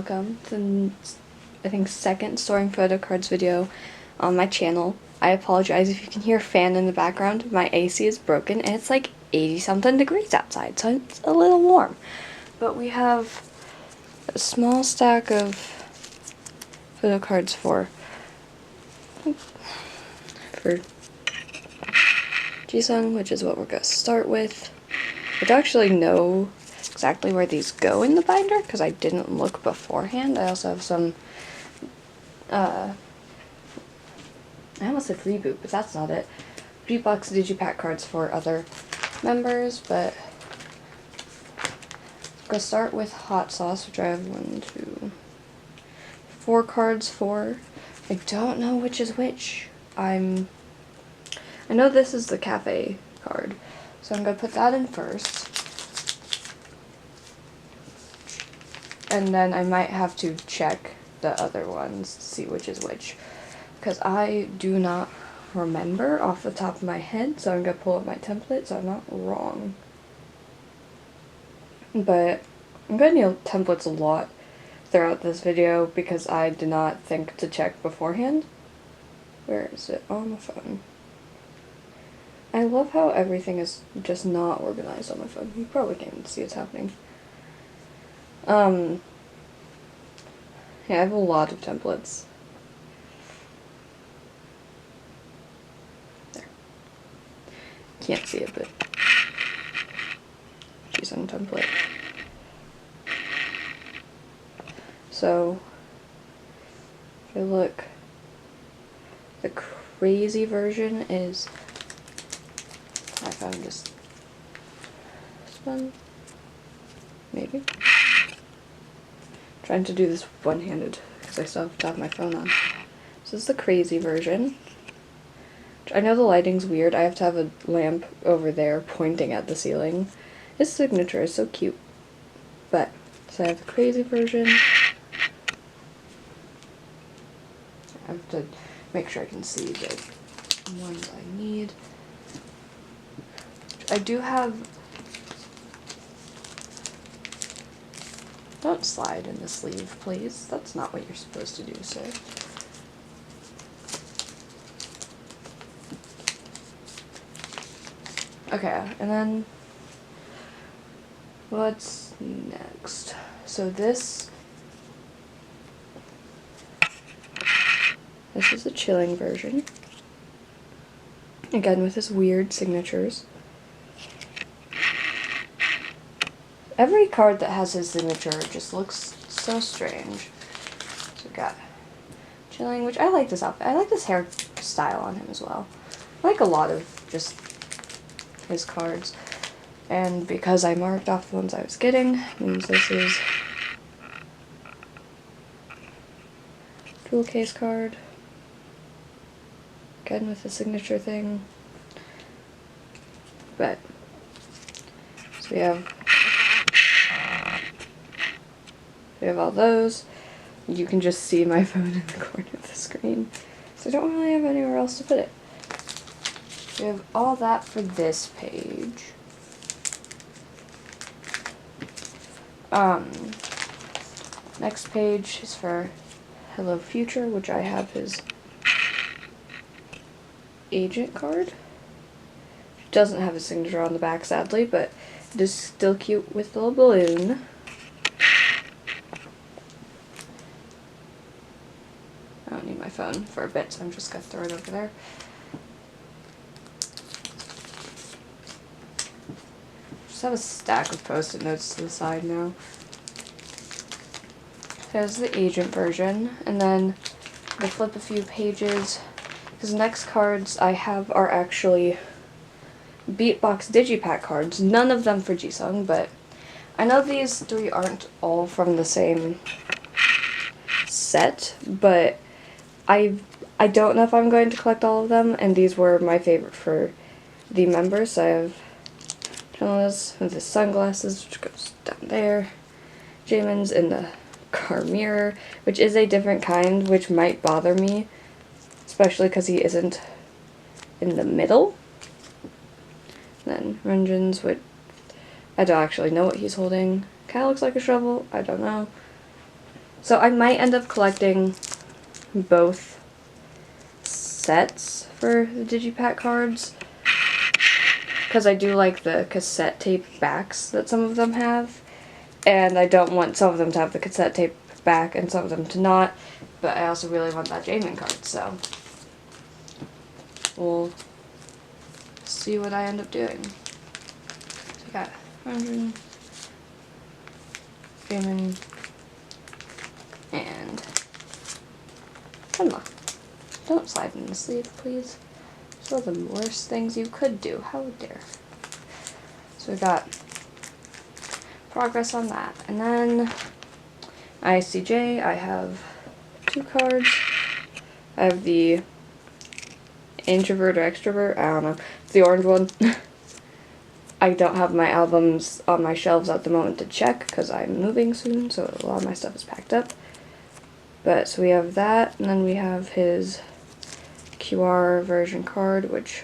welcome to the, I think, second storing photo cards video on my channel. I apologize if you can hear a fan in the background. My AC is broken and it's like 80 something degrees outside, so it's a little warm. But we have a small stack of photo cards for Jisung, which is what we're going to start with. I don't actually know exactly where these go in the binder because I didn't look beforehand. I also have some, I almost said reboot, but that's not it. Beatbox Digipack cards for other members, but I'm going to start with Hot Sauce, which I have 4 cards for. I don't know which is which. I know this is the cafe card, so I'm going to put that in first. And then I might have to check the other ones to see which is which, because I do not remember off the top of my head, so I'm going to pull up my template so I'm not wrong. But I'm going to need templates a lot throughout this video because I did not think to check beforehand. Where is it? On my phone. I love how everything is just not organized on my phone. You probably can't even see what's happening. Yeah, I have a lot of templates. There. Can't see it, but she's on template. So, if you look, the crazy version is, I found this one, maybe. Trying to do this one-handed because I still have to have my phone on. So this is the crazy version. I know the lighting's weird. I have to have a lamp over there pointing at the ceiling. His signature is so cute. But, so I have the crazy version. I have to make sure I can see the ones I need. I do have... Don't slide in the sleeve, please. That's not what you're supposed to do, sir. Okay, and then what's next? So this is the chilling version. Again, with his weird signatures. Every card that has his signature just looks so strange. So we got chilling, which I like this outfit. I like this hairstyle on him as well. I like a lot of just his cards. And because I marked off the ones I was getting, means this is jewel case card. Again with the signature thing. But, so we have all those. You can just see my phone in the corner of the screen. So I don't really have anywhere else to put it. We have all that for this page. Next page is for Hello Future, which I have his agent card. It doesn't have his signature on the back, sadly, but it is still cute with the little balloon. I don't need my phone for a bit, so I'm just going to throw it over there. Just have a stack of post-it notes to the side now. There's the agent version, and then I flip a few pages, because the next cards I have are actually Beatbox Digipack cards. None of them for Jisung, but I know these 3 aren't all from the same set, but I don't know if I'm going to collect all of them, and these were my favorite for the members. So I have Jonas with his sunglasses, which goes down there. Jamin's in the car mirror, which is a different kind, which might bother me, especially because he isn't in the middle. Then Renjin's, which I don't actually know what he's holding. Kind of looks like a shovel. I don't know. So I might end up collecting both sets for the Digipack cards, because I do like the cassette tape backs that some of them have, and I don't want some of them to have the cassette tape back and some of them to not, but I also really want that Jamin card, so we'll see what I end up doing. So I got 100, Jamin, and Tenma. Don't slide in the sleeve, please. It's one of the worst things you could do. How dare. So we got progress on that. And then ICJ, I have 2 cards. I have the introvert or extrovert, I don't know. It's the orange one. I don't have my albums on my shelves at the moment to check because I'm moving soon, so a lot of my stuff is packed up. But so we have that, and then we have his QR version card, which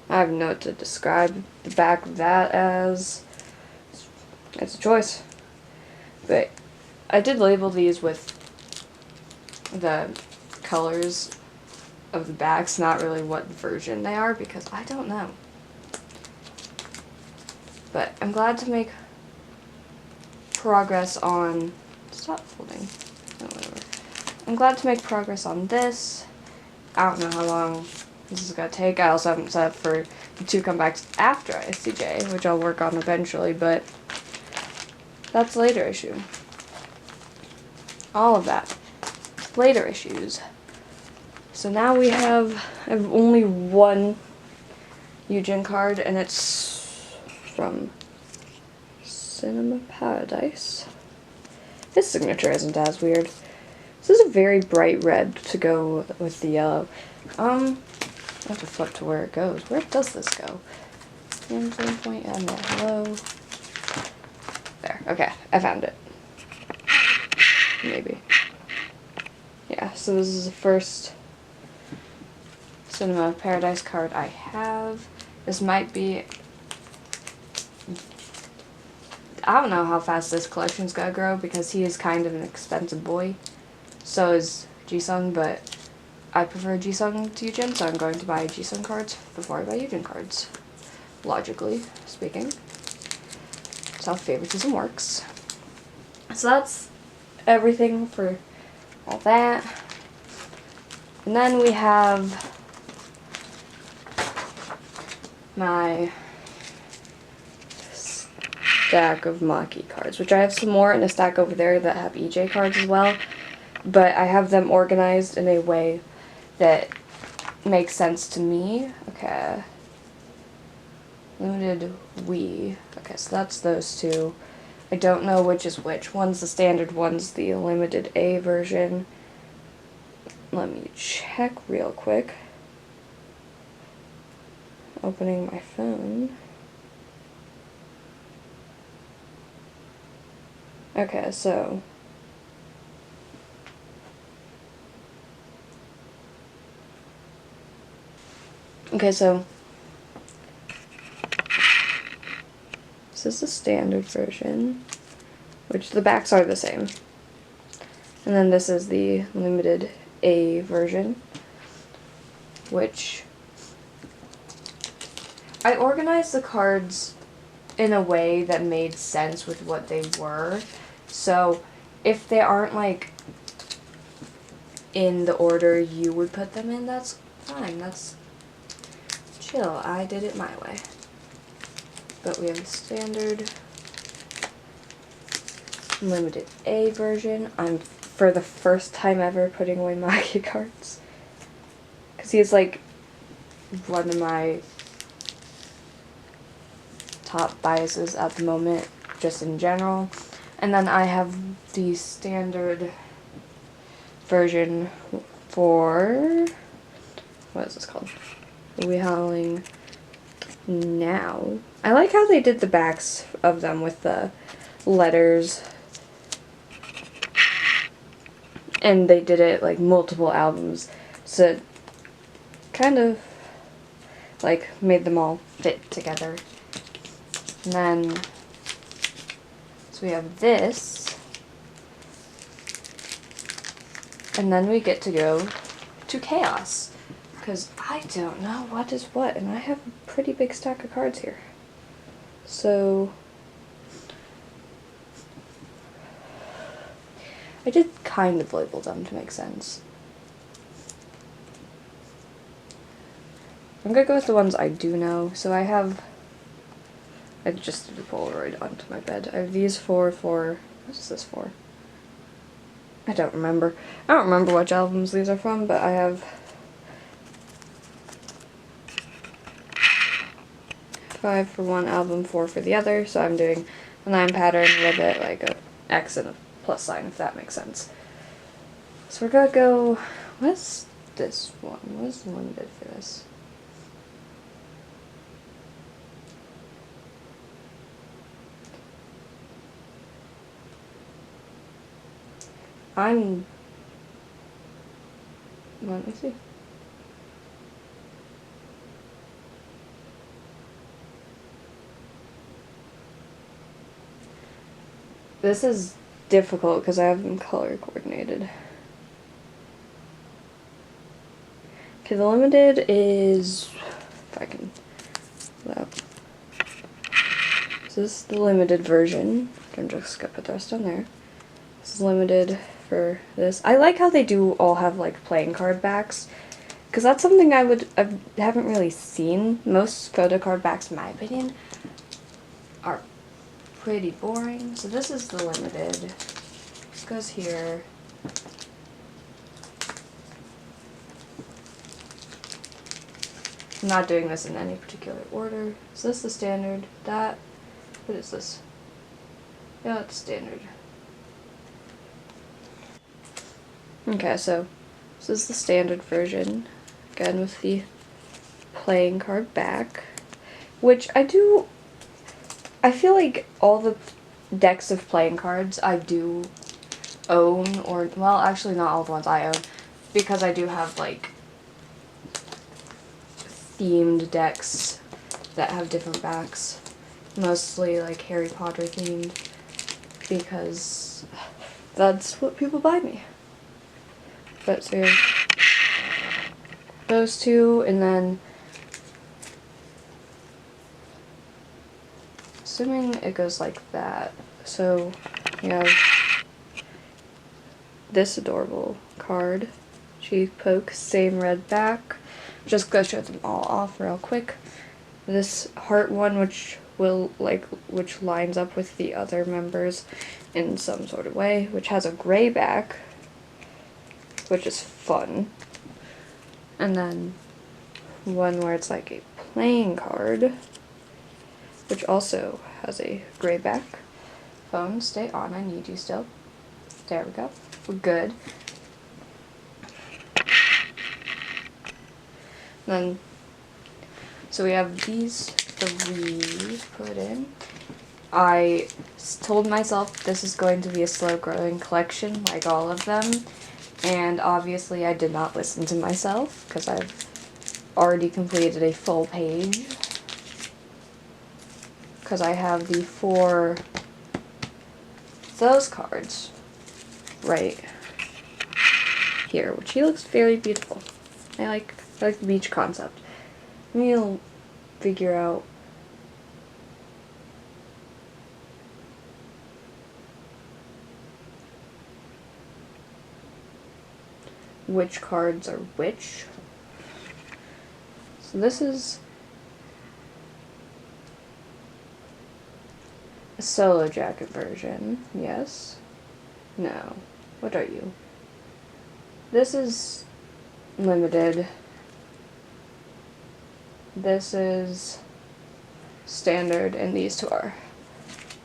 I have no to describe the back of that as. It's a choice. But I did label these with the colors of the backs, not really what version they are, because I don't know. But I'm glad to make progress on... Stop folding. Oh, whatever. I'm glad to make progress on this. I don't know how long this is going to take. I also haven't set up for the 2 comebacks after ICJ, which I'll work on eventually, but that's a later issue. All of that. Later issues. So now I have only one Eugen card, and it's from Cinema Paradise. His signature isn't as weird. This is a very bright red to go with the yellow. I have to flip to where it goes. Where does this go? Point and hello. There. Okay, I found it. Maybe. Yeah, so this is the first Cinema Paradise card I have. This might be... I don't know how fast this collection's gonna grow because he is kind of an expensive boy. So is Jisung, but I prefer Jisung to Eugen, so I'm going to buy Jisung cards before I buy Eugen cards. Logically speaking. That's how favoritism works. So that's everything for all that. And then we have my stack of Maki cards, which I have some more in a stack over there that have EJ cards as well, but I have them organized in a way that makes sense to me. Okay. Limited Wii. Okay, so that's those 2. I don't know which is which. One's the standard, one's the limited A version. Let me check real quick. Opening my phone. Okay, so this is the standard version, which the backs are the same. And then this is the limited A version, which I organized the cards in a way that made sense with what they were. So if they aren't like in the order you would put them in, that's fine. That's chill. I did it my way. But we have the standard limited A version. I'm, for the first time ever, putting away Maki cards. Because he's like one of my top biases at the moment, just in general. And then I have the standard version for, what is this called? We Howling Now. I like how they did the backs of them with the letters. And they did it like multiple albums. So it kind of like made them all fit together. And then, so we have this, And then we get to go to Chaos, because I don't know what is what, and I have a pretty big stack of cards here. So I did kind of label them to make sense. I'm gonna go with the ones I do know. So I just did a Polaroid onto my bed. I have these four for, what is this for? I don't remember. I don't remember which albums these are from, but I have 5 for one album, 4 for the other, so I'm doing a 9 pattern with it, like a X and a plus sign, if that makes sense. So we're gonna go, what's this one? What is limited for this? Let me see. This is difficult because I have them color coordinated. Okay, the limited is, if I can pull out. So this is the limited version. I'm just gonna put the rest on there. This is limited for this. I like how they do all have like playing card backs, because that's something I haven't really seen. Most photo card backs, in my opinion, are pretty boring. So this is the limited. This goes here. I'm not doing this in any particular order. So this is the standard. What is this? Yeah, it's standard. Okay, so this is the standard version, again with the playing card back, which I feel like all the decks of playing cards I do own, or, well, actually not all the ones I own, because I do have, like, themed decks that have different backs, mostly, like, Harry Potter themed, because that's what people buy me. But so we have those two, and then assuming it goes like that. So we have this adorable card, Cheek Poke, same red back. Just gonna show them all off real quick. This heart one, which lines up with the other members in some sort of way, which has a gray back, which is fun. And then one where it's like a playing card, which also has a gray back. Phone, stay on, I need you still. There we go. We're good. Then, so we have these 3 put in. I told myself this is going to be a slow growing collection, like all of them. And obviously I did not listen to myself, because I've already completed a full page. Because I have the 4 those cards right here, which he looks very beautiful. I like the beach concept. We'll figure out which cards are which. So this is a solo jacket version, yes? No. What are you? This is limited. This is standard, and these 2 are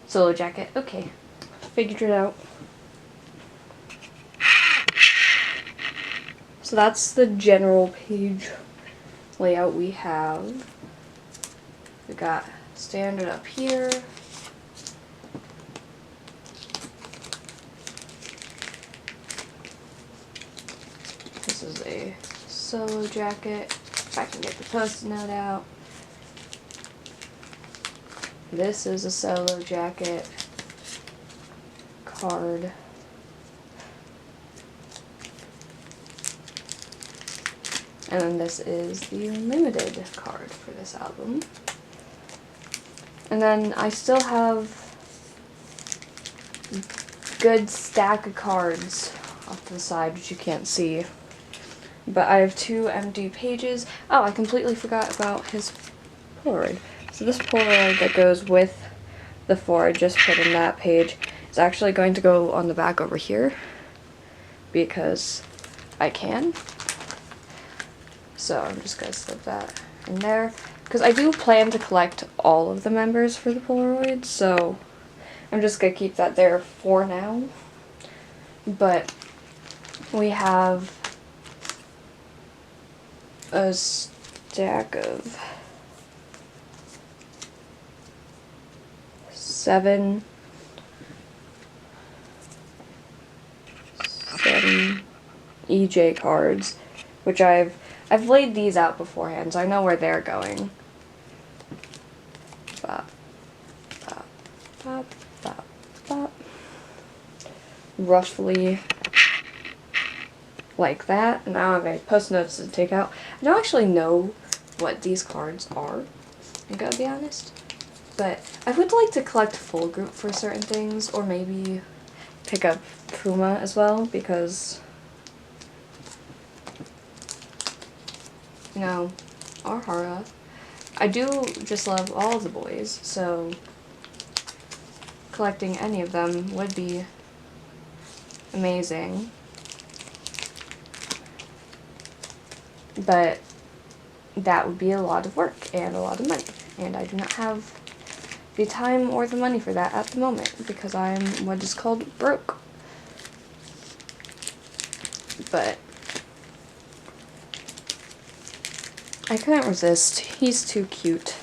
solo jacket. Okay, figured it out. So that's the general page layout we have. We got standard up here. This is a solo jacket. If I can get the post-it note out. This is a solo jacket card. And then this is the limited card for this album. And then I still have a good stack of cards off to the side, which you can't see. But I have 2 empty pages. Oh, I completely forgot about his Polaroid. So this Polaroid that goes with the 4 I just put in that page is actually going to go on the back over here because I can. So I'm just going to slip that in there. Because I do plan to collect all of the members for the Polaroids, so I'm just going to keep that there for now. But we have a stack of 7 EJ cards, which I've laid these out beforehand, so I know where they're going. Bop, bop, bop, bop, bop. Roughly like that. Now I have a post notes to take out. I don't actually know what these cards are, I gotta be honest. But I would like to collect full group for certain things, or maybe pick up Puma as well, because, you know, or Hara. I do just love all the boys, so collecting any of them would be amazing. But that would be a lot of work and a lot of money, and I do not have the time or the money for that at the moment because I'm what is called broke. But I couldn't resist. He's too cute.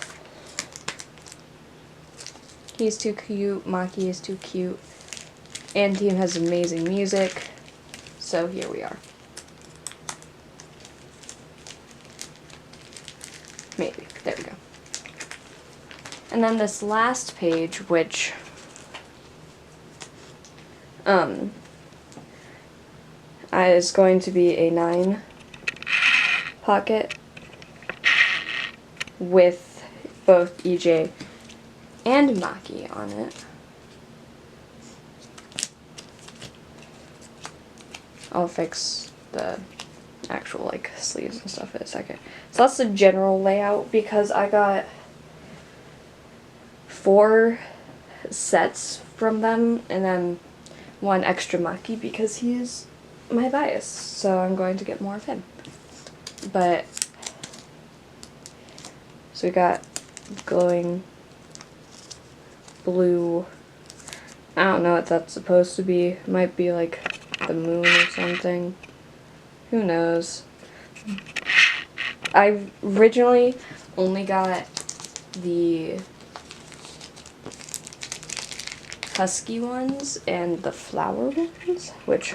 He's too cute. Maki is too cute. And Team has amazing music. So here we are. Maybe. There we go. And then this last page, which is going to be a 9 pocket with both EJ and Maki on it. I'll fix the actual like sleeves and stuff in a second. So that's the general layout because I got 4 sets from them and then 1 extra Maki because he is my bias, so I'm going to get more of him. But so we got glowing blue. I don't know what that's supposed to be. It might be like the moon or something. Who knows? I originally only got the husky ones and the flower ones, which,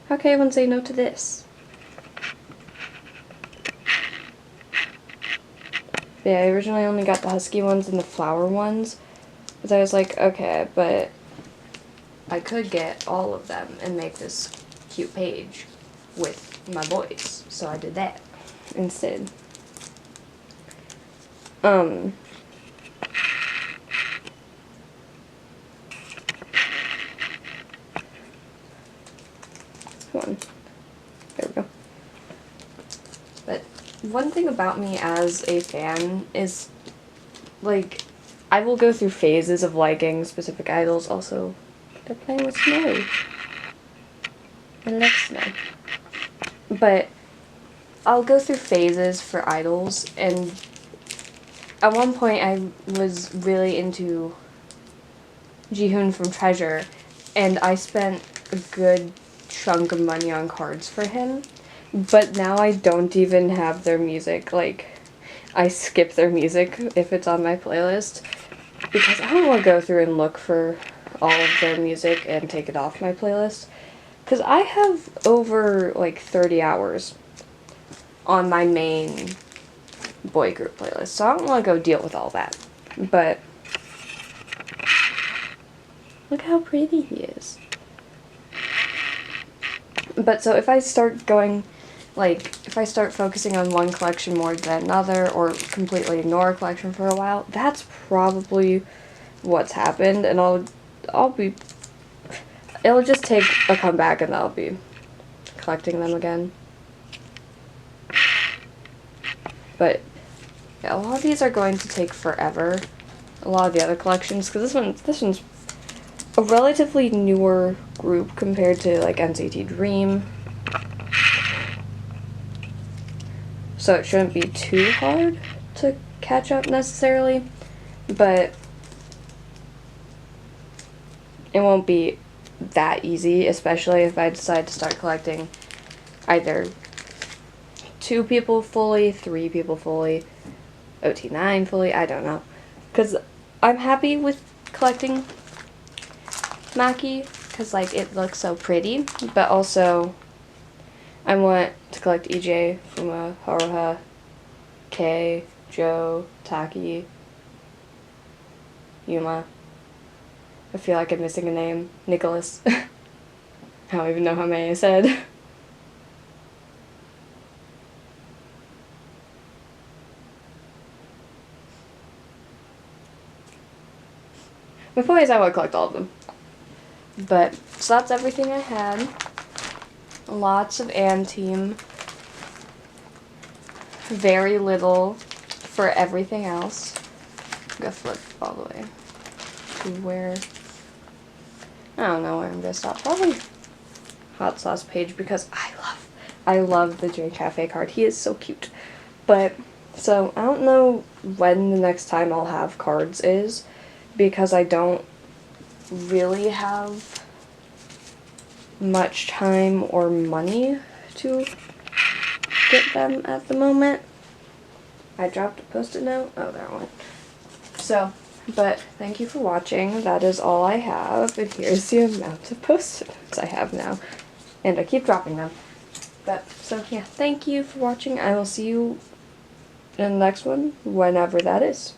how can anyone say no to this? Yeah, I originally only got the husky ones and the flower ones, because I was like, okay, but I could get all of them and make this cute page with my boys, so I did that instead. Come on. There we go. But one thing about me as a fan is, like, I will go through phases of liking specific idols. Also, they're playing with snow. I love snow. But I'll go through phases for idols, and at one point I was really into Jihoon from Treasure, and I spent a good chunk of money on cards for him, but now I don't even have their music. Like, I skip their music if it's on my playlist, because I don't want to go through and look for all of their music and take it off my playlist, because I have over like 30 hours on my main boy group playlist, so I don't want to go deal with all that. But look how pretty he is. But so if I start going like, if I start focusing on one collection more than another, or completely ignore a collection for a while, that's probably what's happened, and it'll just take a comeback and I'll be collecting them again. But yeah, a lot of these are going to take forever. A lot of the other collections, because this one's a relatively newer group compared to like Nct Dream, so it shouldn't be too hard to catch up necessarily, but it won't be that easy, especially if I decide to start collecting either 2 people fully, 3 people fully, OT9 fully, I don't know. Because I'm happy with collecting Maki, because like it looks so pretty, but also I want to collect EJ, Fuma, Haruha, Kei, Joe, Taki, Yuma. I feel like I'm missing a name. Nicholas. I don't even know how many I said. My point is I want to collect all of them. But, so that's everything I had. Lots of team. Very little for everything else. I'm gonna flip all the way to where, I don't know where I'm gonna stop. Probably Hot Sauce page, because I love the J Cafe card. He is so cute. But, so I don't know when the next time I'll have cards is, because I don't really have much time or money to get them at the moment. I dropped a post-it note. Oh, there one. So, but thank you for watching. That is all I have, and here's the amount of post-it notes I have now. And I keep dropping them. But, so yeah, thank you for watching. I will see you in the next one, whenever that is.